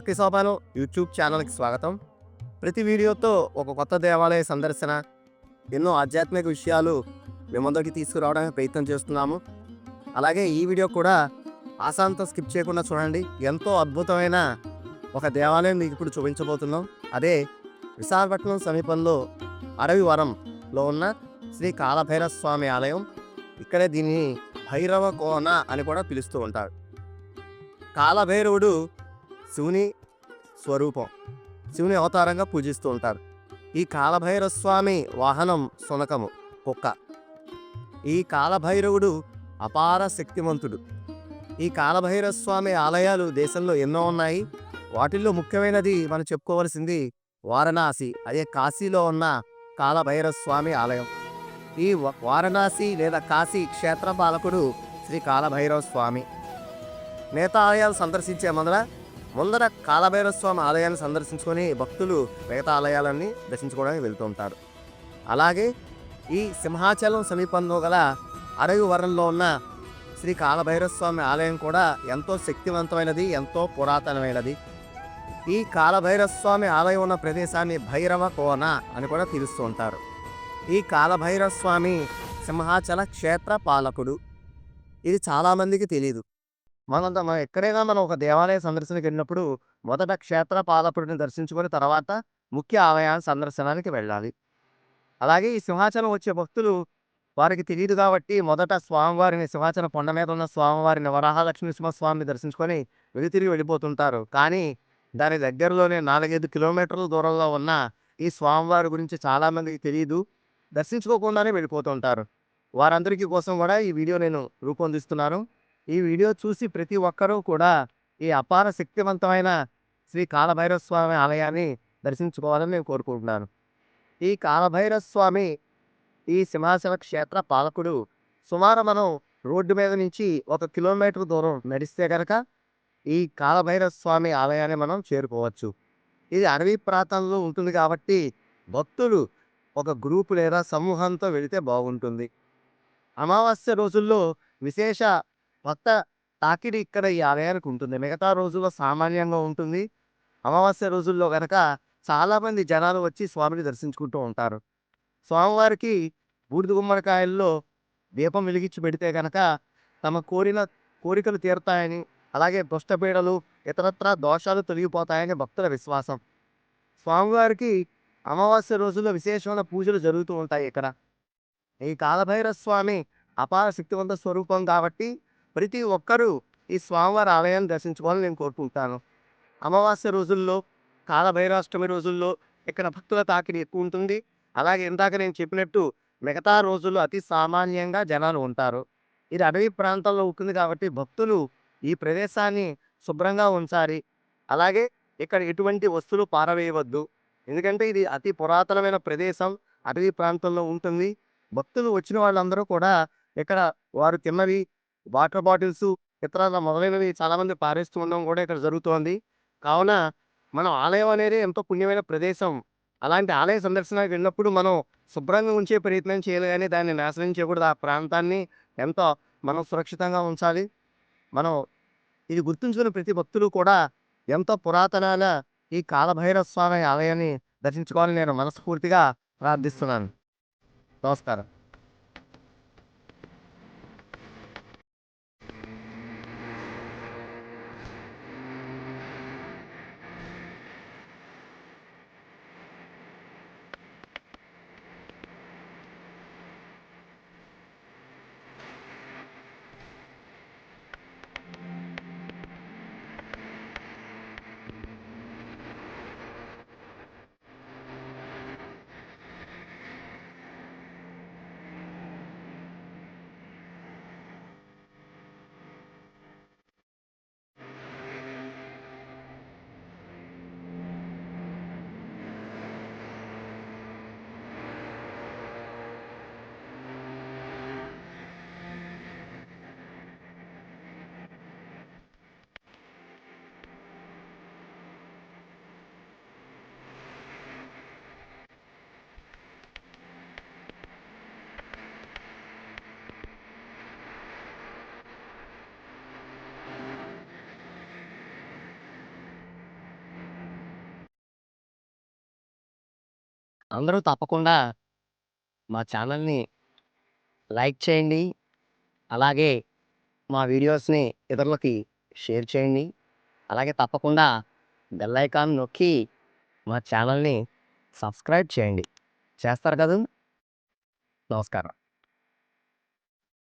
భక్తి సోపానం యూట్యూబ్ ఛానల్కి స్వాగతం. ప్రతి వీడియోతో ఒక కొత్త దేవాలయ సందర్శన, ఎన్నో ఆధ్యాత్మిక విషయాలు మీ ముందుకి తీసుకురావడానికి ప్రయత్నం చేస్తున్నాము. అలాగే ఈ వీడియో కూడా ఆశాంతం స్కిప్ చేయకుండా చూడండి. ఎంతో అద్భుతమైన ఒక దేవాలయం మీకు ఇప్పుడు చూపించబోతున్నాం. అదే విశాఖపట్నం సమీపంలో అడవివరంలో ఉన్న శ్రీ కాలభైరవ స్వామి ఆలయం. ఇక్కడే దీన్ని భైరవ కోన అని కూడా పిలుస్తూ ఉంటారు. కాలభైరవుడు శివుని స్వరూపం, శివుని అవతారంగా పూజిస్తూ ఉంటారు. ఈ కాలభైరవ స్వామి వాహనం శునకము, కుక్క. ఈ కాలభైరవుడు అపార శక్తివంతుడు. ఈ కాలభైరవ స్వామి ఆలయాలు దేశంలో ఎన్నో ఉన్నాయి. వాటిల్లో ముఖ్యమైనది మనం చెప్పుకోవలసింది వారణాసి, అదే కాశీలో ఉన్న కాలభైరవ స్వామి ఆలయం. ఈ వారణాసి లేదా కాశీ క్షేత్ర పాలకుడు శ్రీ కాలభైరవ స్వామి. మిగతా ఆలయాలు సందర్శించే ముందర కాలభైరవ స్వామి ఆలయాన్ని సందర్శించుకొని భక్తులు మిగతా ఆలయాలన్నీ దర్శించుకోవడానికి వెళ్తూ ఉంటారు. అలాగే ఈ సింహాచలం సమీపంలో గల అడవివరంలో ఉన్న శ్రీ కాలభైరవ స్వామి ఆలయం కూడా ఎంతో శక్తివంతమైనది, ఎంతో పురాతనమైనది. ఈ కాలభైరవ స్వామి ఆలయం ఉన్న ప్రదేశాన్ని భైరవ కోన అని కూడా పిలుస్తూ ఉంటారు. ఈ కాలభైరవ స్వామి సింహాచల క్షేత్ర పాలకుడు. ఇది చాలామందికి తెలియదు. మనం ఎక్కడైనా ఒక దేవాలయ సందర్శనకి వెళ్ళినప్పుడు మొదట క్షేత్ర పాలకుడిని దర్శించుకొని తర్వాత ముఖ్య ఆలయాన్ని సందర్శనానికి వెళ్ళాలి. అలాగే ఈ సింహాచలం వచ్చే భక్తులు వారికి తెలియదు కాబట్టి మొదట స్వామివారిని, సింహాచలం కొండ మీద ఉన్న స్వామివారిని, వరాహలక్ష్మీనరసింహస్వామిని దర్శించుకొని తిరిగి వెళ్ళిపోతుంటారు. కానీ దాని దగ్గరలోనే 4-5 కిలోమీటర్ల దూరంలో ఉన్న ఈ స్వామివారి గురించి చాలామందికి తెలియదు, దర్శించుకోకుండానే వెళ్ళిపోతుంటారు. వారందరికీ కోసం కూడా ఈ వీడియో నేను రూపొందిస్తున్నాను. ఈ వీడియో చూసి ప్రతి ఒక్కరూ కూడా ఈ అపార శక్తివంతమైన శ్రీ కాలభైరవ స్వామి ఆలయాన్ని దర్శించుకోవాలని నేను కోరుకుంటున్నాను. ఈ కాలభైరవ స్వామి ఈ సింహాచల క్షేత్ర పాలకుడు. సుమారు మనం రోడ్డు మీద నుంచి 1 కిలోమీటర్ దూరం నడిస్తే కనుక ఈ కాలభైరవ స్వామి ఆలయాన్ని మనం చేరుకోవచ్చు. ఇది అడవి ప్రాంతంలో ఉంటుంది కాబట్టి భక్తులు ఒక గ్రూపు లేదా సమూహంతో వెళితే బాగుంటుంది. అమావాస్య రోజుల్లో విశేష భక్త తాకిడి ఇక్కడ ఈ ఆలయానికి ఉంటుంది. మిగతా రోజుల్లో సామాన్యంగా ఉంటుంది. అమావాస్య రోజుల్లో కనుక చాలామంది జనాలు వచ్చి స్వామిని దర్శించుకుంటూ ఉంటారు. స్వామివారికి బూడిద గుమ్మడికాయల్లో దీపం వెలిగించి పెడితే కనుక తమ కోరికలు తీరుతాయని, అలాగే దుష్టపీడలు, ఇతరత్రా దోషాలు తొలగిపోతాయని భక్తుల విశ్వాసం. స్వామివారికి అమావాస్య రోజుల్లో విశేషమైన పూజలు జరుగుతూ ఉంటాయి ఇక్కడ. ఈ కాలభైరవ స్వామి అపార శక్తివంత స్వరూపం కాబట్టి ప్రతి ఒక్కరూ ఈ స్వామివారి ఆలయాన్ని దర్శించుకోవాలని నేను కోరుకుంటాను. అమావాస్య రోజుల్లో, కాలభైరవాష్టమి రోజుల్లో ఇక్కడ భక్తుల తాకిడి ఎక్కువ ఉంటుంది. అలాగే ఇందాక నేను చెప్పినట్టు మిగతా రోజుల్లో అతి సామాన్యంగా జనాలు ఉంటారు. ఇది అడవి ప్రాంతంలో ఉంటుంది కాబట్టి భక్తులు ఈ ప్రదేశాన్ని శుభ్రంగా ఉంచాలి. అలాగే ఇక్కడ ఎటువంటి వస్తువులు పారవేయవద్దు. ఎందుకంటే ఇది అతి పురాతనమైన ప్రదేశం, అడవి ప్రాంతంలో ఉంటుంది. భక్తులు వచ్చిన వాళ్ళందరూ కూడా ఇక్కడ వారు తిన్నవి, వాటర్ బాటిల్స్, ఇతర మొదలైనవి చాలామంది పారేస్తూ ఉండడం కూడా ఇక్కడ జరుగుతోంది. కావున మనం ఆలయం అనేది ఎంతో పుణ్యమైన ప్రదేశం. అలాంటి ఆలయ సందర్శనకి వెళ్ళినప్పుడు మనం శుభ్రంగా ఉంచే ప్రయత్నం చేయాలి కానీ దాన్ని నాశనం చేయకూడదు. ఆ ప్రాంతాన్ని ఎంతో మనం సురక్షితంగా ఉంచాలి. మనం ఇది గుర్తుంచుకున్న ప్రతి భక్తులు కూడా ఎంతో పురాతనమైన ఈ కాలభైరవ స్వామి ఆలయాన్ని దర్శించుకోవాలని నేను మనస్ఫూర్తిగా ప్రార్థిస్తున్నాను. నమస్కారం. అందరూ తప్పకుండా మా ఛానల్‌ని లైక్ చేయండి. అలాగే మా వీడియోస్‌ని ఇతరులకి షేర్ చేయండి. అలాగే తప్పకుండా బెల్ ఐకాన్ నొక్కి మా ఛానల్‌ని సబ్స్క్రైబ్ చేయండి. చేస్తారు కదూ! నమస్కారం.